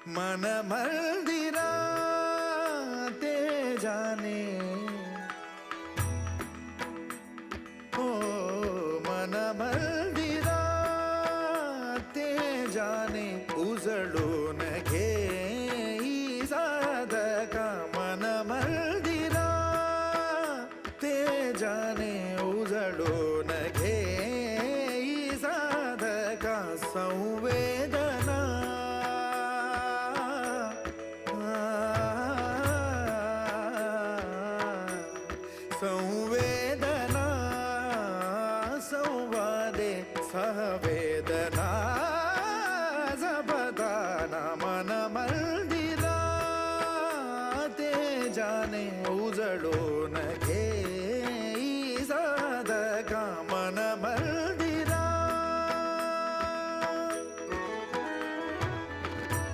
मन मंदिरा ते जाने हो मन मंदिरा ते जाने उजळून घे साधका मन मंदिरा ते जाने उजळून घे साधका संवेदना संवेदना संवादे सहवेदना जपदाना मन मंदिरा ते जाने उजळो